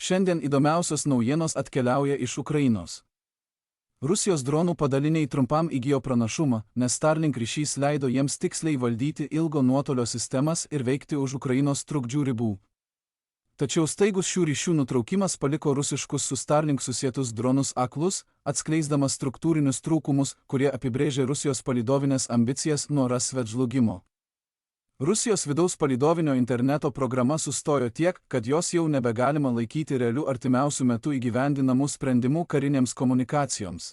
Šiandien įdomiausios naujienos atkeliauja iš Ukrainos. Rusijos dronų padaliniai trumpam įgijo pranašumą, nes Starlink ryšys leido jiems tiksliai valdyti ilgo nuotolio sistemas ir veikti už Ukrainos trukdžių ribų. Tačiau staigus šių ryšių nutraukimas paliko rusiškus su Starlink susietus dronus aklus, atskleisdamas struktūrinius trūkumus, kurie apibrėžė Rusijos palydovinės ambicijas nuo Rasvet žlugimo. Rusijos vidaus palydovinio interneto programa sustojo tiek, kad jos jau nebegalima laikyti realių artimiausių metų įgyvendinamų sprendimų karinėms komunikacijoms.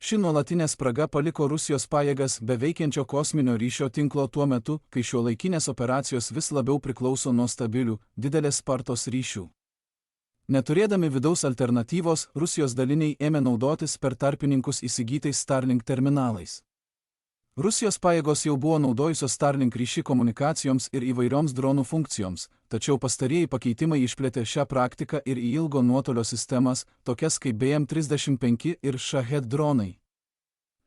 Ši nuolatinė spraga paliko Rusijos pajėgas be veikiančio kosminio ryšio tinklo tuo metu, kai šiuolaikinės operacijos vis labiau priklauso nuo stabilių, didelės spartos ryšių. Neturėdami vidaus alternatyvos, Rusijos daliniai ėmė naudotis per tarpininkus įsigytais Starlink terminalais. Rusijos pajėgos jau buvo naudojusios Starlink ryšį komunikacijoms ir įvairioms dronų funkcijoms, tačiau pastarieji pakeitimai išplėtė šią praktiką ir į ilgo nuotolio sistemas, tokias kaip BM-35 ir Shahed dronai.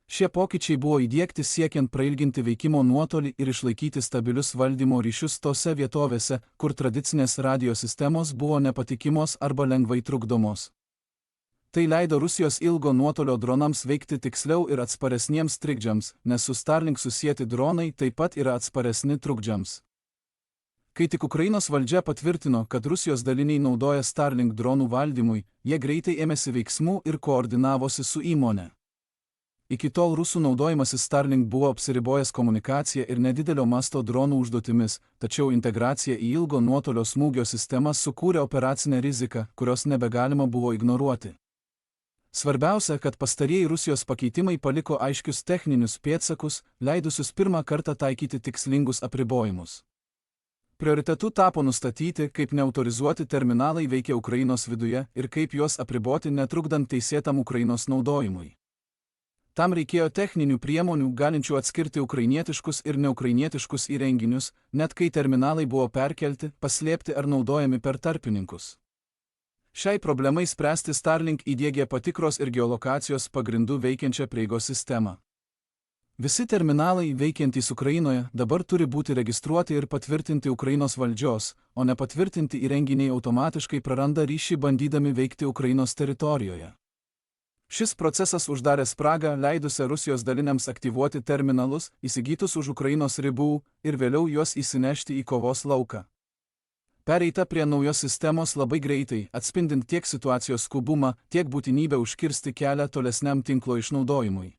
Šie pokyčiai buvo įdiegti siekiant prailginti veikimo nuotolį ir išlaikyti stabilius valdymo ryšius tose vietovėse, kur tradicinės radijo sistemos buvo nepatikimos arba lengvai trukdomos. Tai leido Rusijos ilgo nuotolio dronams veikti tiksliau ir atsparesniems trikdžiams, nes su Starlink susieti dronai taip pat yra atsparesni trukdžiams. Kai tik Ukrainos valdžia patvirtino, kad Rusijos daliniai naudoja Starlink dronų valdymui, jie greitai ėmėsi veiksmų ir koordinavosi su įmone. Iki tol rusų naudojimasis Starlink buvo apsiribojęs komunikacija ir nedidelio masto dronų užduotimis, tačiau integracija į ilgo nuotolio smūgio sistemas sukūrė operacinę riziką, kurios nebegalima buvo ignoruoti. Svarbiausia, kad pastarieji Rusijos pakeitimai paliko aiškius techninius pėdsakus, leidusius pirmą kartą taikyti tikslingus apribojimus. Prioritetu tapo nustatyti, kaip neautorizuoti terminalai veikia Ukrainos viduje ir kaip juos apriboti netrukdant teisėtam Ukrainos naudojimui. Tam reikėjo techninių priemonių, galinčių atskirti ukrainietiškus ir neukrainietiškus įrenginius, net kai terminalai buvo perkelti, paslėpti ar naudojami per tarpininkus. Šiai problemai spręsti Starlink įdiegė patikros ir geolokacijos pagrindų veikiančią prieigos sistemą. Visi terminalai veikiantys Ukrainoje dabar turi būti registruoti ir patvirtinti Ukrainos valdžios, o nepatvirtinti įrenginiai automatiškai praranda ryšį bandydami veikti Ukrainos teritorijoje. Šis procesas uždarė spragą, leidusią Rusijos daliniams aktyvuoti terminalus, įsigytus už Ukrainos ribų, ir vėliau juos įsinešti į kovos lauką. Pereita prie naujos sistemos labai greitai, atspindint tiek situacijos skubumą, tiek būtinybę užkirsti kelią tolesniam tinklo išnaudojimui.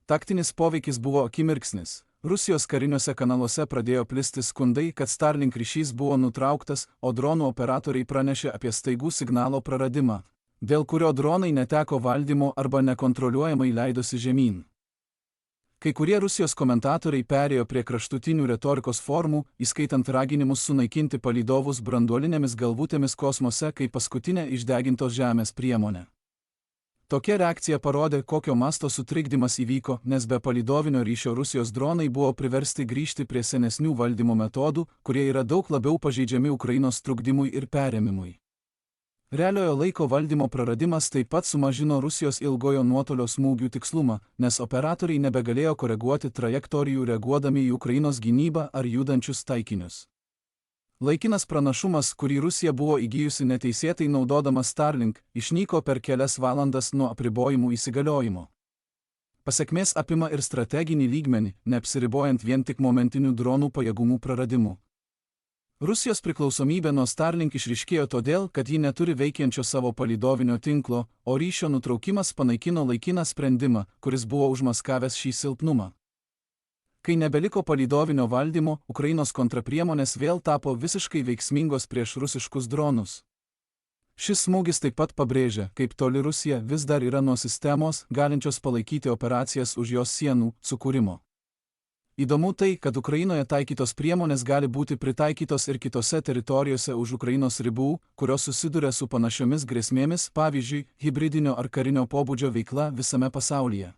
Taktinis poveikis buvo akimirksnis. Rusijos kariniuose kanaluose pradėjo plisti skundai, kad Starlink ryšys buvo nutrauktas, o dronų operatoriai pranešė apie staigų signalo praradimą, dėl kurio dronai neteko valdymo arba nekontroliuojamai leidosi žemyn. Kai kurie Rusijos komentatoriai perėjo prie kraštutinių retorikos formų, įskaitant raginimus sunaikinti palydovus branduolinėmis galvutėmis kosmose kaip paskutinę išdegintos Žemės priemonę. Tokia reakcija parodė, kokio masto sutrikdymas įvyko, nes be palydovinio ryšio Rusijos dronai buvo priversti grįžti prie senesnių valdymo metodų, kurie yra daug labiau pažeidžiami Ukrainos trukdymui ir perėmimui. Realiojo laiko valdymo praradimas taip pat sumažino Rusijos ilgojo nuotolio smūgių tikslumą, nes operatoriai nebegalėjo koreguoti trajektorijų reaguodami į Ukrainos gynybą ar judančius taikinius. Laikinas pranašumas, kurį Rusija buvo įgijusi neteisėtai naudodama Starlink, išnyko per kelias valandas nuo apribojimų įsigaliojimo. Pasekmės apima ir strateginį lygmenį, neapsiribojant vien tik momentinių dronų pajėgumų praradimu. Rusijos priklausomybė nuo Starlink išryškėjo todėl, kad ji neturi veikiančio savo palydovinio tinklo, o ryšio nutraukimas panaikino laikiną sprendimą, kuris buvo užmaskavęs šį silpnumą. Kai nebeliko palydovinio valdymo, Ukrainos kontrapriemonės vėl tapo visiškai veiksmingos prieš rusiškus dronus. Šis smūgis taip pat pabrėžia, kaip toli Rusija vis dar yra nuo sistemos, galinčios palaikyti operacijas už jos sienų, sukūrimo. Įdomu tai, kad Ukrainoje taikytos priemonės gali būti pritaikytos ir kitose teritorijose už Ukrainos ribų, kurios susiduria su panašiomis grėsmėmis, pavyzdžiui, hibridinio ar karinio pobūdžio veikla visame pasaulyje.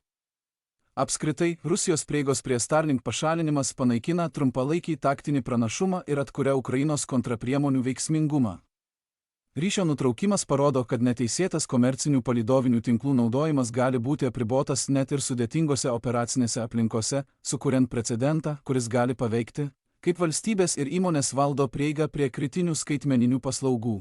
Apskritai, Rusijos prieigos prie Starlink pašalinimas panaikina trumpalaikį taktinį pranašumą ir atkuria Ukrainos kontrapriemonių veiksmingumą. Ryšio nutraukimas parodo, kad neteisėtas komercinių palydovinių tinklų naudojimas gali būti apribotas net ir sudėtingose operacinėse aplinkose, sukuriant precedentą, kuris gali paveikti, kaip valstybės ir įmonės valdo prieigą prie kritinių skaitmeninių paslaugų.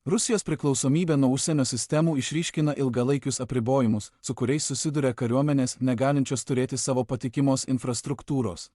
Rusijos priklausomybė nuo užsienio sistemų išryškina ilgalaikius apribojimus, su kuriais susiduria kariuomenės negalinčios turėti savo patikimos infrastruktūros.